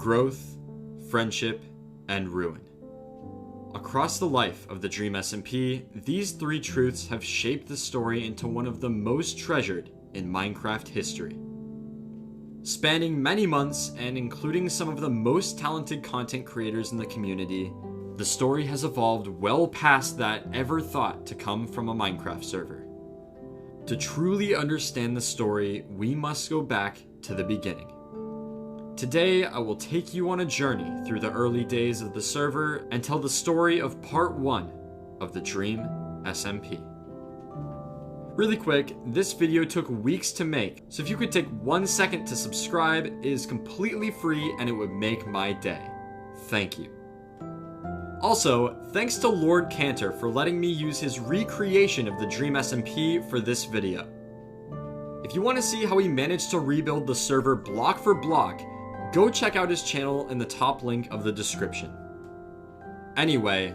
growth, friendship, and ruin. Across the life of the Dream SMP, these three truths have shaped the story into one of the most treasured in Minecraft history. Spanning many months and including some of the most talented content creators in the community, the story has evolved well past that ever thought to come from a Minecraft server. To truly understand the story, we must go back to the beginning. Today, I will take you on a journey through the early days of the server and tell the story of part 1 of the Dream SMP. Really quick, this video took weeks to make, so if you could take 1 second to subscribe, it is completely free and it would make my day. Thank you. Also, thanks to Lord Cantor for letting me use his recreation of the Dream SMP for this video. If you want to see how he managed to rebuild the server block for block, go check out his channel in the top link of the description. Anyway,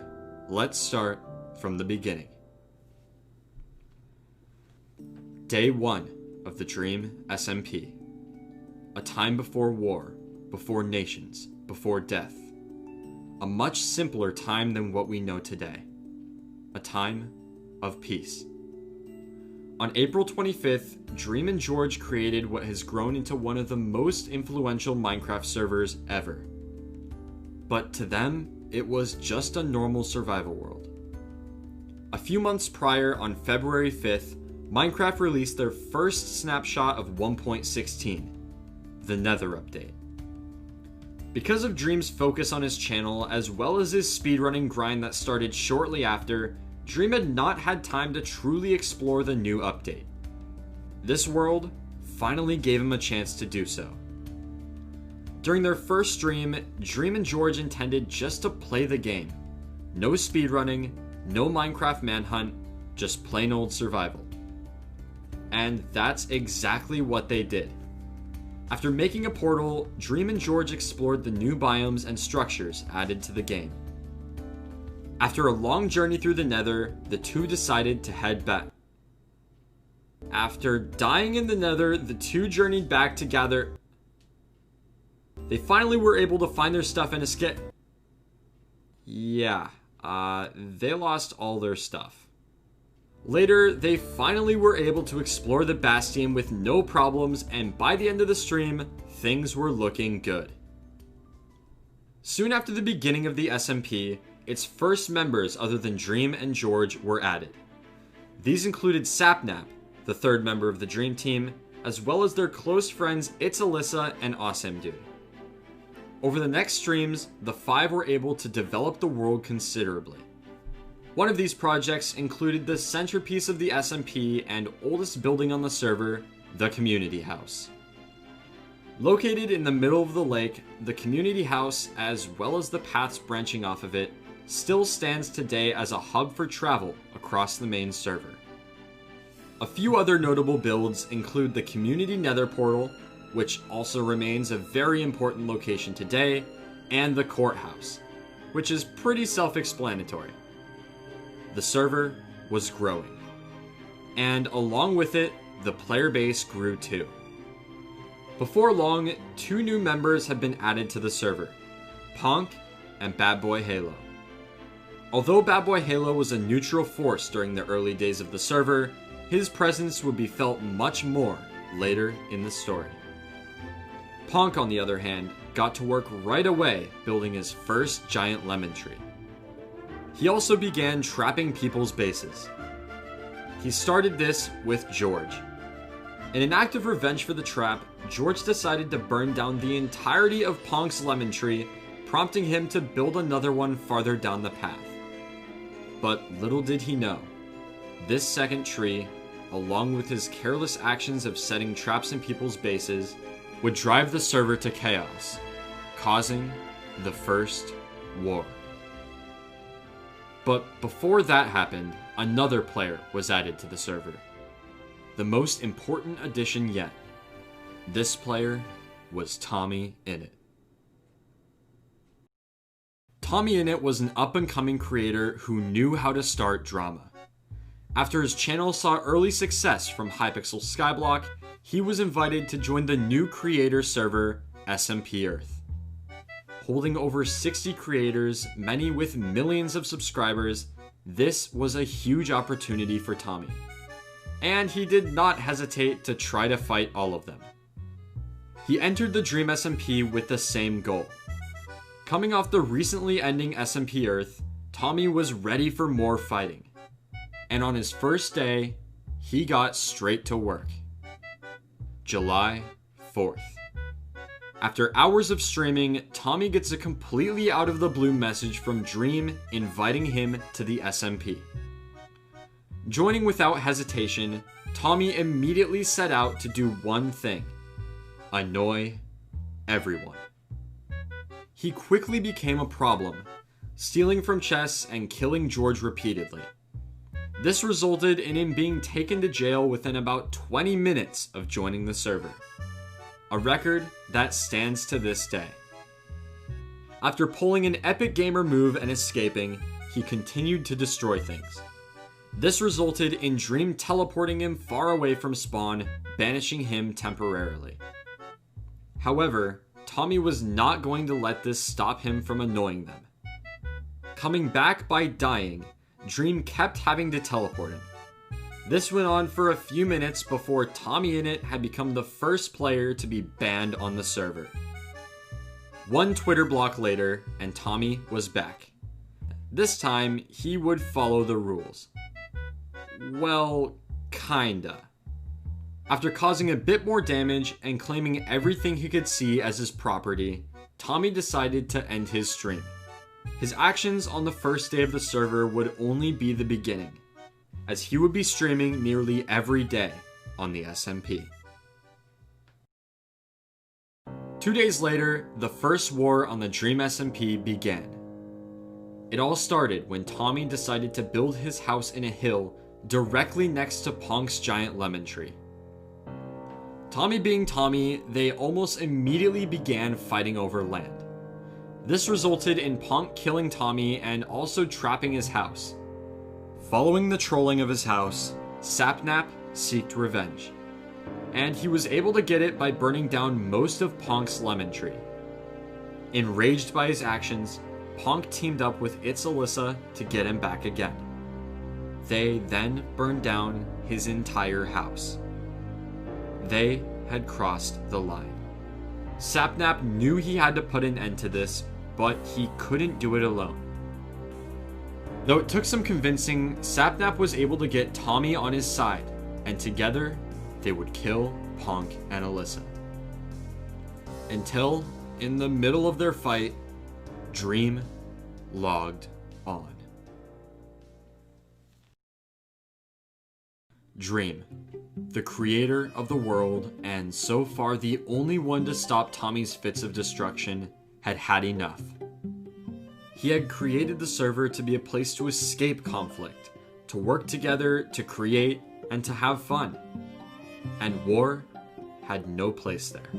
let's start from the beginning. Day 1 of the Dream SMP. A time before war, before nations, before death. A much simpler time than what we know today. A time of peace. On April 25th, Dream and George created what has grown into one of the most influential Minecraft servers ever. But to them, it was just a normal survival world. A few months prior, on February 5th, Minecraft released their first snapshot of 1.16, the Nether update. Because of Dream's focus on his channel, as well as his speedrunning grind that started shortly after, Dream had not had time to truly explore the new update. This world finally gave him a chance to do so. During their first stream, Dream and George intended just to play the game. No speedrunning, no Minecraft manhunt, just plain old survival. And that's exactly what they did. After making a portal, Dream and George explored the new biomes and structures added to the game. After a long journey through the Nether, the two decided to head back. After dying in the Nether, the two journeyed back to gather. They finally were able to find their stuff and escape. Yeah, they lost all their stuff. Later, they finally were able to explore the Bastion with no problems, and by the end of the stream, things were looking good. Soon after the beginning of the SMP, its first members other than Dream and George were added. These included Sapnap, the third member of the Dream team, as well as their close friends It's Alyssa and Awesome Dude. Over the next streams, the five were able to develop the world considerably. One of these projects included the centerpiece of the SMP and oldest building on the server, the Community House. Located in the middle of the lake, the Community House, as well as the paths branching off of it, still stands today as a hub for travel across the main server. A few other notable builds include the Community Nether Portal, which also remains a very important location today, and the Courthouse, which is pretty self-explanatory. The server was growing, and along with it, the player base grew too. Before long, 2 new members have been added to the server, Ponk and Bad Boy Halo. Although Bad Boy Halo was a neutral force during the early days of the server, his presence would be felt much more later in the story. Ponk, on the other hand, got to work right away building his first giant lemon tree. He also began trapping people's bases. He started this with George. In an act of revenge for the trap, George decided to burn down the entirety of Ponk's lemon tree, prompting him to build another one farther down the path. But little did he know, this second tree, along with his careless actions of setting traps in people's bases, would drive the server to chaos, causing the first war. But before that happened, another player was added to the server. The most important addition yet. This player was Tommy Innit. Tommy Innit was an up-and-coming creator who knew how to start drama. After his channel saw early success from Hypixel Skyblock, he was invited to join the new creator server, SMP Earth. holding over 60 creators, many with millions of subscribers, this was a huge opportunity for Tommy. And he did not hesitate to try to fight all of them. He entered the Dream SMP with the same goal. Coming off the recently ending SMP Earth, Tommy was ready for more fighting. And on his first day, he got straight to work. July 4th. After hours of streaming, Tommy gets a completely out of the blue message from Dream inviting him to the SMP. Joining without hesitation, Tommy immediately set out to do one thing: annoy everyone. He quickly became a problem, stealing from chests and killing George repeatedly. This resulted in him being taken to jail within about 20 minutes of joining the server. A record that stands to this day. After pulling an epic gamer move and escaping, he continued to destroy things. This resulted in Dream teleporting him far away from spawn, banishing him temporarily. However, Tommy was not going to let this stop him from annoying them. Coming back by dying, Dream kept having to teleport him. This went on for a few minutes before Tommy in it had become the first player to be banned on the server. One Twitter block later, and Tommy was back. This time, he would follow the rules. Well, kinda. After causing a bit more damage and claiming everything he could see as his property, Tommy decided to end his stream. His actions on the first day of the server would only be the beginning, as he would be streaming nearly every day on the SMP. 2 days later, the first war on the Dream SMP began. It all started when Tommy decided to build his house in a hill directly next to Punk's giant lemon tree. Tommy being Tommy, they almost immediately began fighting over land. This resulted in Punk killing Tommy and also trapping his house. Following the trolling of his house, Sapnap sought revenge, and he was able to get it by burning down most of Punk's lemon tree. Enraged by his actions, Punk teamed up with its Alyssa to get him back again. They then burned down his entire house. They had crossed the line. Sapnap knew he had to put an end to this, but he couldn't do it alone. Though it took some convincing, Sapnap was able to get Tommy on his side, and together, they would kill Punk and Alyssa. Until, in the middle of their fight, Dream logged on. Dream, the creator of the world and so far the only one to stop Tommy's fits of destruction, had had enough. He had created the server to be a place to escape conflict, to work together, to create, and to have fun. And war had no place there.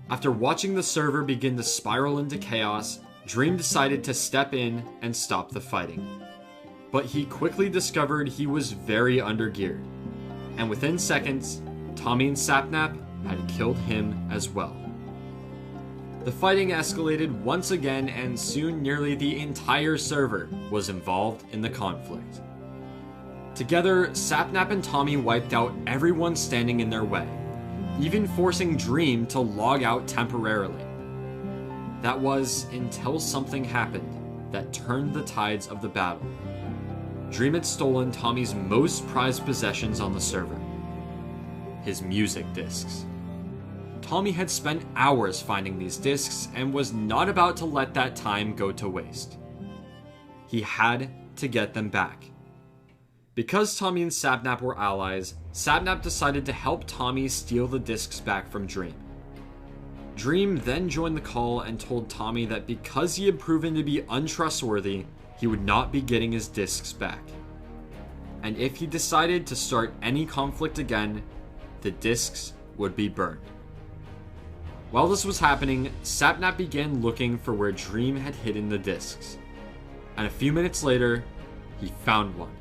After watching the server begin to spiral into chaos, Dream decided to step in and stop the fighting. But he quickly discovered he was very undergeared, and within seconds, Tommy and Sapnap had killed him as well. The fighting escalated once again, and soon nearly the entire server was involved in the conflict. Together, Sapnap and Tommy wiped out everyone standing in their way, even forcing Dream to log out temporarily. That was until something happened that turned the tides of the battle. Dream had stolen Tommy's most prized possessions on the server: his music discs. Tommy had spent hours finding these discs and was not about to let that time go to waste. He had to get them back. Because Tommy and Sapnap were allies, Sapnap decided to help Tommy steal the discs back from Dream. Dream then joined the call and told Tommy that because he had proven to be untrustworthy, he would not be getting his discs back. And if he decided to start any conflict again, the discs would be burned. While this was happening, Sapnap began looking for where Dream had hidden the discs. And a few minutes later, he found one.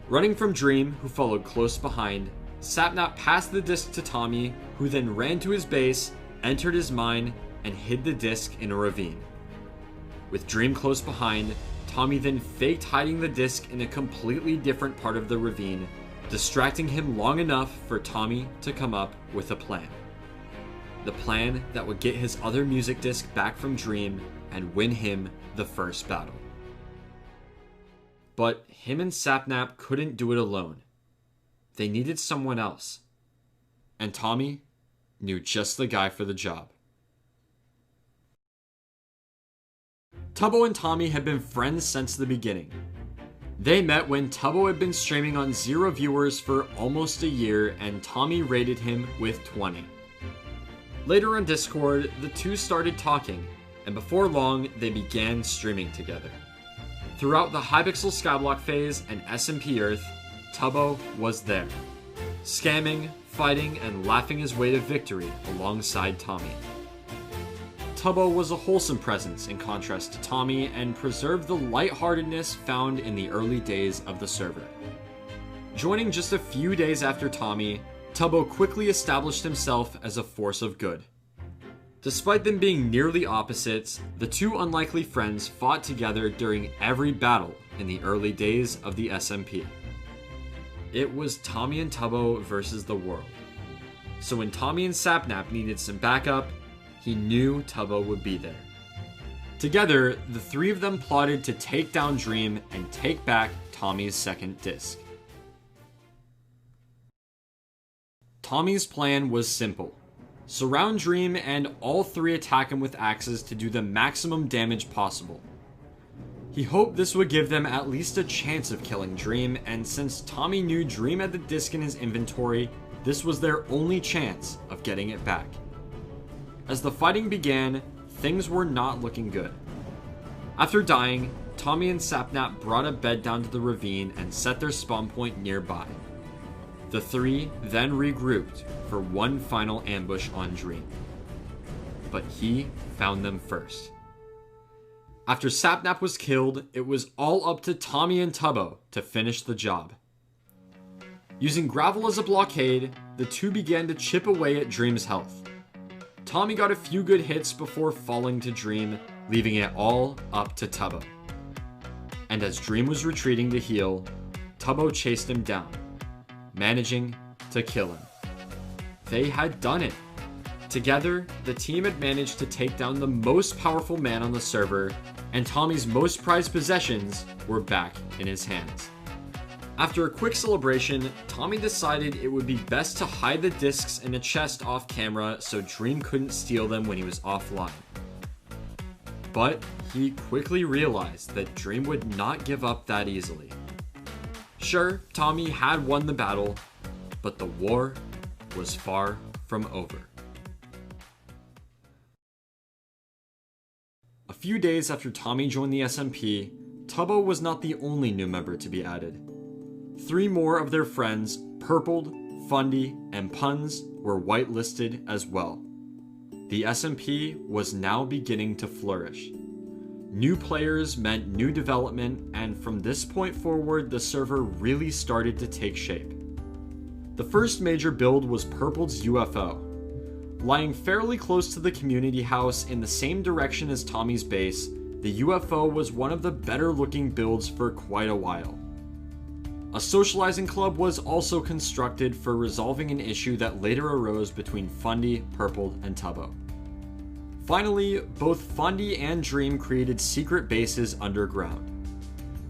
Running from Dream, who followed close behind, Sapnap passed the disc to Tommy, who then ran to his base, entered his mine, and hid the disc in a ravine. With Dream close behind, Tommy then faked hiding the disc in a completely different part of the ravine, distracting him long enough for Tommy to come up with a plan. The plan that would get his other music disc back from Dream and win him the first battle. But him and Sapnap couldn't do it alone. They needed someone else. And Tommy knew just the guy for the job. Tubbo and Tommy had been friends since the beginning. They met when Tubbo had been streaming on 0 viewers for almost a year and Tommy rated him with 20. Later on Discord, the two started talking, and before long, they began streaming together. Throughout the Hypixel Skyblock phase and SMP Earth, Tubbo was there, scamming, fighting, and laughing his way to victory alongside Tommy. Tubbo was a wholesome presence in contrast to Tommy and preserved the lightheartedness found in the early days of the server. Joining just a few days after Tommy, Tubbo quickly established himself as a force of good. Despite them being nearly opposites, the two unlikely friends fought together during every battle in the early days of the SMP. It was Tommy and Tubbo versus the world. So when Tommy and Sapnap needed some backup, he knew Tubbo would be there. Together, the three of them plotted to take down Dream and take back Tommy's second disc. Tommy's plan was simple. Surround Dream and all three attack him with axes to do the maximum damage possible. He hoped this would give them at least a chance of killing Dream, and since Tommy knew Dream had the disc in his inventory, this was their only chance of getting it back. As the fighting began, things were not looking good. After dying, Tommy and Sapnap brought a bed down to the ravine and set their spawn point nearby. The three then regrouped for one final ambush on Dream. But he found them first. After Sapnap was killed, it was all up to Tommy and Tubbo to finish the job. Using gravel as a blockade, the two began to chip away at Dream's health. Tommy got a few good hits before falling to Dream, leaving it all up to Tubbo. And as Dream was retreating to heal, Tubbo chased him down, managing to kill him. They had done it. Together, the team had managed to take down the most powerful man on the server, and Tommy's most prized possessions were back in his hands. After a quick celebration, Tommy decided it would be best to hide the discs in a chest off camera so Dream couldn't steal them when he was offline. But he quickly realized that Dream would not give up that easily. Sure, Tommy had won the battle, but the war was far from over. A few days after Tommy joined the SMP, Tubbo was not the only new member to be added. 3 more of their friends, Purpled, Fundy, and Puns, were whitelisted as well. The SMP was now beginning to flourish. New players meant new development, and from this point forward, the server really started to take shape. The first major build was Purpled's UFO. Lying fairly close to the community house in the same direction as Tommy's base, the UFO was one of the better looking builds for quite a while. A socializing club was also constructed for resolving an issue that later arose between Fundy, Purpled, and Tubbo. Finally, both Fundy and Dream created secret bases underground.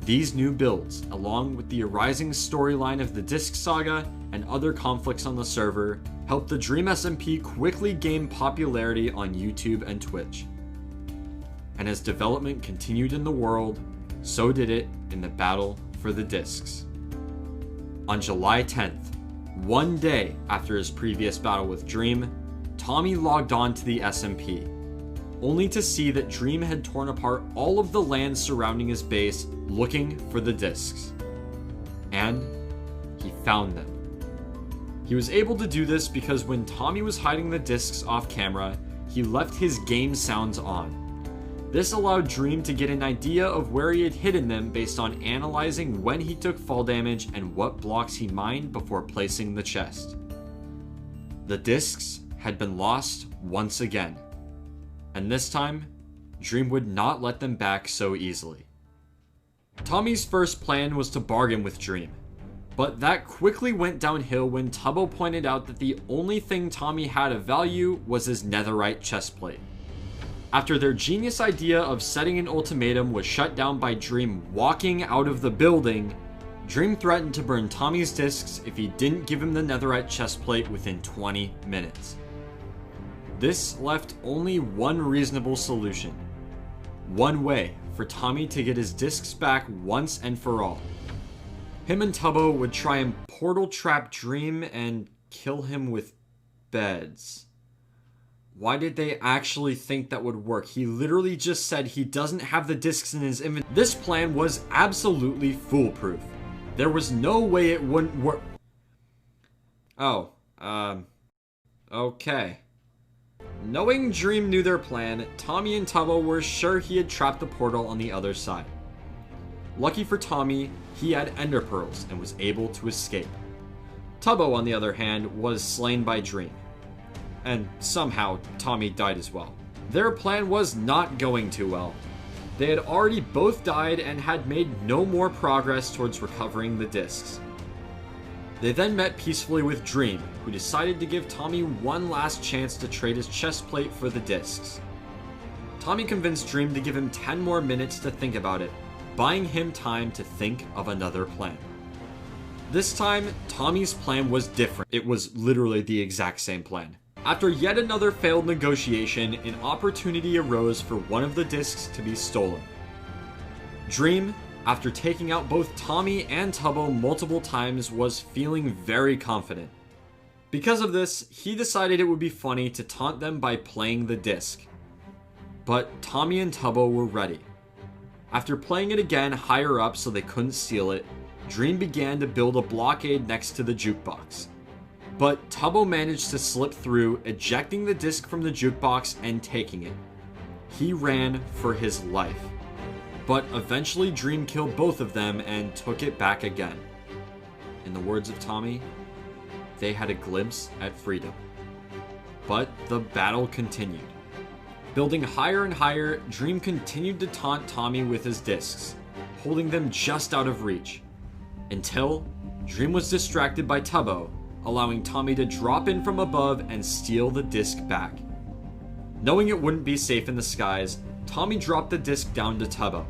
These new builds, along with the arising storyline of the Disc Saga and other conflicts on the server, helped the Dream SMP quickly gain popularity on YouTube and Twitch. And as development continued in the world, so did it in the battle for the discs. On July 10th, one day after his previous battle with Dream, Tommy logged on to the SMP, only to see that Dream had torn apart all of the land surrounding his base looking for the discs. And he found them. He was able to do this because when Tommy was hiding the discs off camera, he left his game sounds on. This allowed Dream to get an idea of where he had hidden them based on analyzing when he took fall damage and what blocks he mined before placing the chest. The discs had been lost once again. And this time, Dream would not let them back so easily. Tommy's first plan was to bargain with Dream, but that quickly went downhill when Tubbo pointed out that the only thing Tommy had of value was his netherite chestplate. After their genius idea of setting an ultimatum was shut down by Dream walking out of the building, Dream threatened to burn Tommy's discs if he didn't give him the netherite chestplate within 20 minutes. This left only one reasonable solution. One way for Tommy to get his discs back once and for all. Him and Tubbo would try and portal trap Dream and kill him with beds. Why did they actually think that would work? He literally just said he doesn't have the discs in his inventory. This plan was absolutely foolproof. There was no way it wouldn't work. Okay. Knowing Dream knew their plan, Tommy and Tubbo were sure he had trapped the portal on the other side. Lucky for Tommy, he had ender pearls and was able to escape. Tubbo, on the other hand, was slain by Dream. And somehow, Tommy died as well. Their plan was not going too well. They had already both died and had made no more progress towards recovering the discs. They then met peacefully with Dream, who decided to give Tommy one last chance to trade his chestplate for the discs. Tommy convinced Dream to give him 10 more minutes to think about it, buying him time to think of another plan. This time, Tommy's plan was different. It was literally the exact same plan. After yet another failed negotiation, an opportunity arose for one of the discs to be stolen. Dream, after taking out both Tommy and Tubbo multiple times, was feeling very confident. Because of this, he decided it would be funny to taunt them by playing the disc. But Tommy and Tubbo were ready. After playing it again higher up so they couldn't steal it, Dream began to build a blockade next to the jukebox. But Tubbo managed to slip through, ejecting the disc from the jukebox and taking it. He ran for his life. But eventually Dream killed both of them and took it back again. In the words of Tommy, they had a glimpse at freedom. But the battle continued. Building higher and higher, Dream continued to taunt Tommy with his discs, holding them just out of reach. Until Dream was distracted by Tubbo, allowing Tommy to drop in from above and steal the disc back. Knowing it wouldn't be safe in the skies, Tommy dropped the disc down to Tubbo.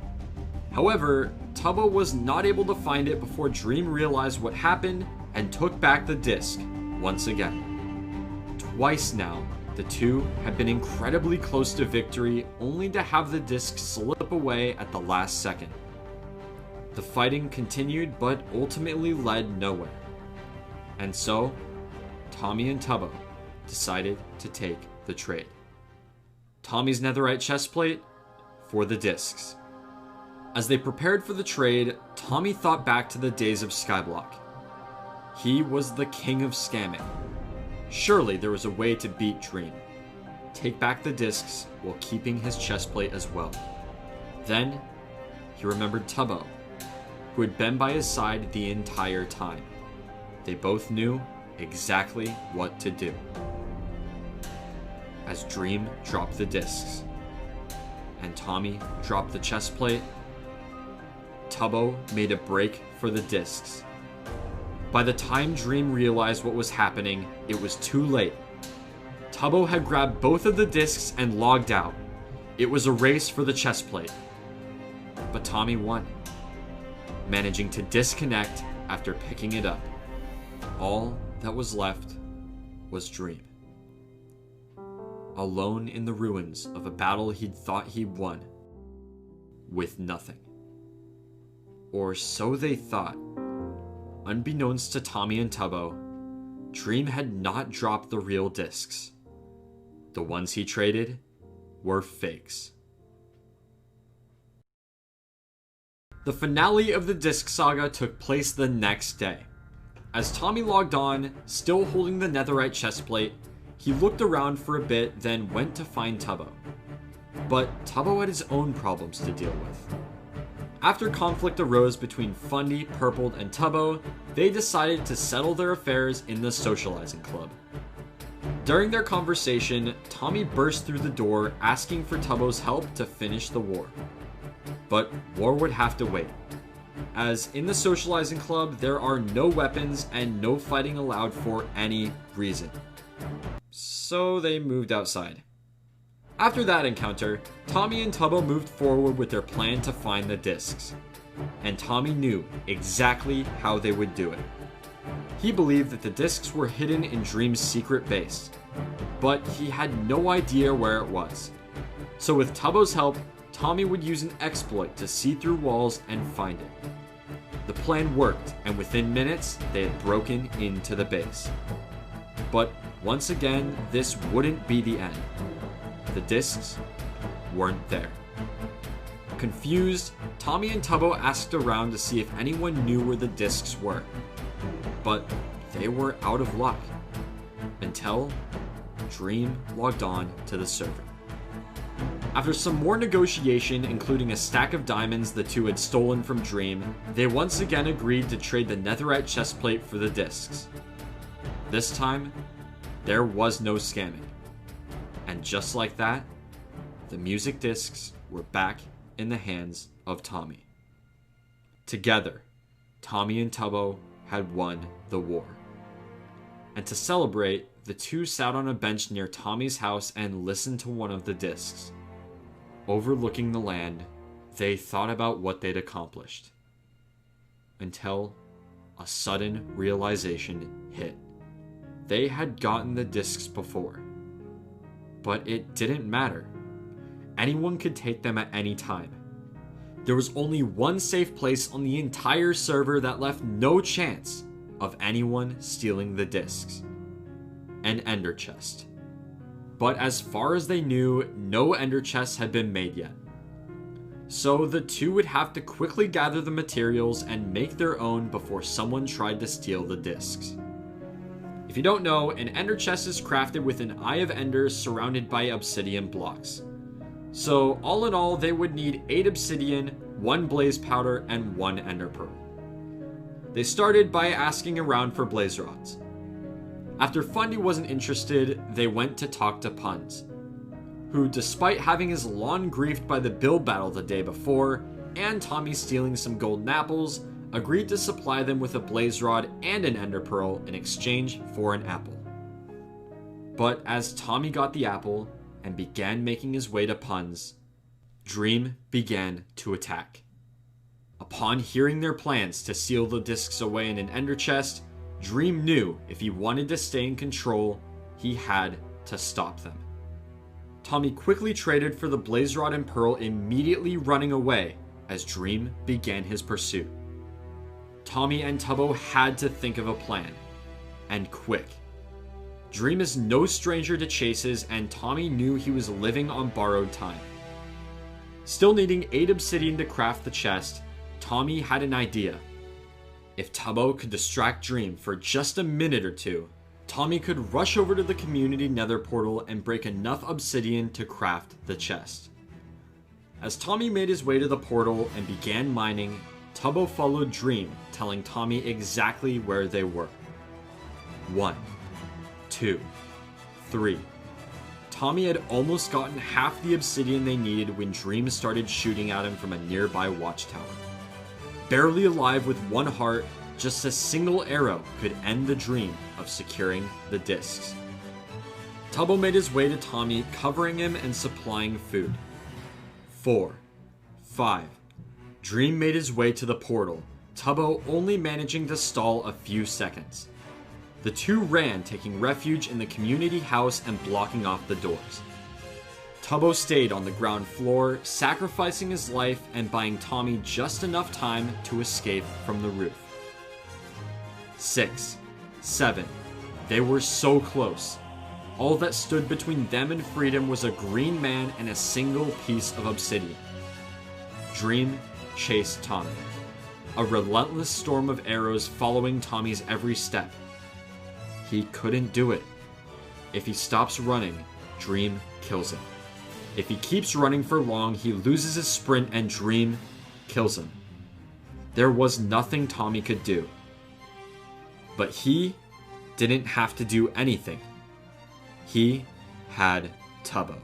However, Tubbo was not able to find it before Dream realized what happened and took back the disc once again. Twice now, the two had been incredibly close to victory, only to have the disc slip away at the last second. The fighting continued, but ultimately led nowhere. And so, Tommy and Tubbo decided to take the trade. Tommy's netherite chestplate for the discs. As they prepared for the trade, Tommy thought back to the days of Skyblock. He was the king of scamming. Surely there was a way to beat Dream. Take back the discs while keeping his chestplate as well. Then, he remembered Tubbo, who had been by his side the entire time. They both knew exactly what to do. As Dream dropped the discs, and Tommy dropped the chestplate, Tubbo made a break for the discs. By the time Dream realized what was happening, it was too late. Tubbo had grabbed both of the discs and logged out. It was a race for the chestplate. But Tommy won, managing to disconnect after picking it up. All that was left was Dream. Alone in the ruins of a battle he'd thought he'd won, with nothing. Or so they thought. Unbeknownst to Tommy and Tubbo, Dream had not dropped the real discs. The ones he traded were fakes. The finale of the disc saga took place the next day. As Tommy logged on, still holding the netherite chestplate, he looked around for a bit, then went to find Tubbo. But Tubbo had his own problems to deal with. After conflict arose between Fundy, Purpled, and Tubbo, they decided to settle their affairs in the socializing club. During their conversation, Tommy burst through the door asking for Tubbo's help to finish the war. But war would have to wait, as in the socializing club there are no weapons and no fighting allowed for any reason. So they moved outside. After that encounter, Tommy and Tubbo moved forward with their plan to find the discs. And Tommy knew exactly how they would do it. He believed that the discs were hidden in Dream's secret base, but he had no idea where it was. So with Tubbo's help, Tommy would use an exploit to see through walls and find it. The plan worked, and within minutes, they had broken into the base. But once again, this wouldn't be the end. The discs weren't there. Confused, Tommy and Tubbo asked around to see if anyone knew where the discs were. But they were out of luck. Until Dream logged on to the server. After some more negotiation, including a stack of diamonds the two had stolen from Dream, they once again agreed to trade the netherite chestplate for the discs. This time, there was no scamming. And just like that, the music discs were back in the hands of Tommy. Together, Tommy and Tubbo had won the war. And to celebrate, the two sat on a bench near Tommy's house and listened to one of the discs. Overlooking the land, they thought about what they'd accomplished. Until a sudden realization hit. They had gotten the discs before. But it didn't matter. Anyone could take them at any time. There was only one safe place on the entire server that left no chance of anyone stealing the discs. An ender chest. But as far as they knew, no ender chests had been made yet. So the two would have to quickly gather the materials and make their own before someone tried to steal the discs. If you don't know, an ender chest is crafted with an eye of enders surrounded by obsidian blocks. So all in all, they would need 8 obsidian, 1 blaze powder, and 1 ender pearl. They started by asking around for blaze rods. After Fundy wasn't interested, they went to talk to Puns, who, despite having his lawn griefed by the build battle the day before, and Tommy stealing some golden apples, agreed to supply them with a blaze rod and an ender pearl in exchange for an apple. But as Tommy got the apple and began making his way to Puns, Dream began to attack. Upon hearing their plans to seal the discs away in an ender chest, Dream knew if he wanted to stay in control, he had to stop them. Tommy quickly traded for the blaze rod and pearl, immediately running away as Dream began his pursuit. Tommy and Tubbo had to think of a plan, and quick. Dream is no stranger to chases, and Tommy knew he was living on borrowed time. Still needing 8 obsidian to craft the chest, Tommy had an idea. If Tubbo could distract Dream for just a minute or two, Tommy could rush over to the community nether portal and break enough obsidian to craft the chest. As Tommy made his way to the portal and began mining, Tubbo followed Dream, telling Tommy exactly where they were. 1, 2, 3. Tommy had almost gotten half the obsidian they needed when Dream started shooting at him from a nearby watchtower. Barely alive with 1 heart, just a single arrow could end the dream of securing the discs. Tubbo made his way to Tommy, covering him and supplying food. 4, 5. Dream made his way to the portal, Tubbo only managing to stall a few seconds. The two ran, taking refuge in the community house and blocking off the doors. Tubbo stayed on the ground floor, sacrificing his life and buying Tommy just enough time to escape from the roof. 6, 7. They were so close. All that stood between them and freedom was a green man and a single piece of obsidian. Dream chased Tommy, a relentless storm of arrows following Tommy's every step. He couldn't do it. If he stops running, Dream kills him. If he keeps running for long, he loses his sprint and Dream kills him. There was nothing Tommy could do. But he didn't have to do anything. He had Tubbo.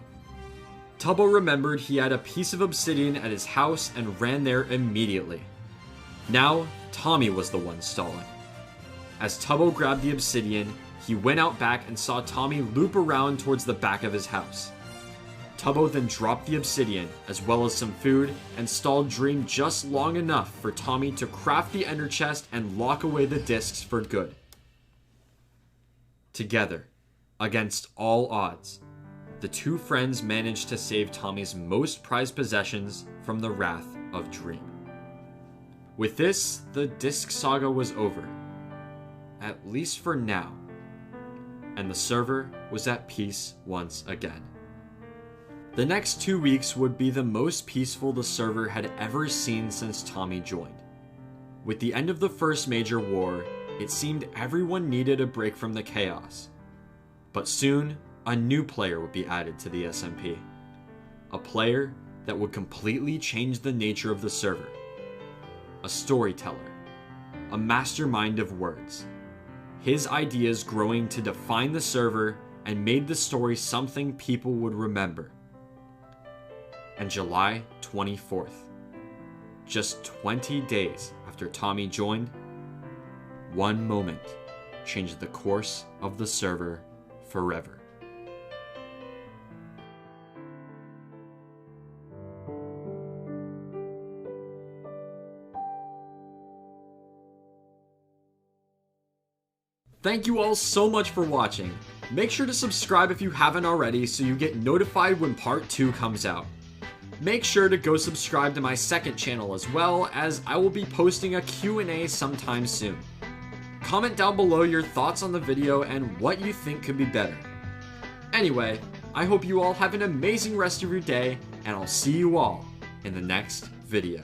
Tubbo remembered he had a piece of obsidian at his house and ran there immediately. Now, Tommy was the one stalling. As Tubbo grabbed the obsidian, he went out back and saw Tommy loop around towards the back of his house. Tubbo then dropped the obsidian, as well as some food, and stalled Dream just long enough for Tommy to craft the ender chest and lock away the discs for good. Together, against all odds, the two friends managed to save Tommy's most prized possessions from the wrath of Dream. With this, the disc saga was over, at least for now, and the server was at peace once again. The next 2 weeks would be the most peaceful the server had ever seen since Tommy joined. With the end of the first major war, it seemed everyone needed a break from the chaos. But soon, a new player would be added to the SMP. A player that would completely change the nature of the server. A storyteller. A mastermind of words. His ideas growing to define the server and made the story something people would remember. And July 24th, just 20 days after Tommy joined, one moment changed the course of the server forever. Thank you all so much for watching. Make sure to subscribe if you haven't already so you get notified when part 2 comes out. Make sure to go subscribe to my second channel as well, as I will be posting a Q&A sometime soon. Comment down below your thoughts on the video and what you think could be better. Anyway, I hope you all have an amazing rest of your day, and I'll see you all in the next video.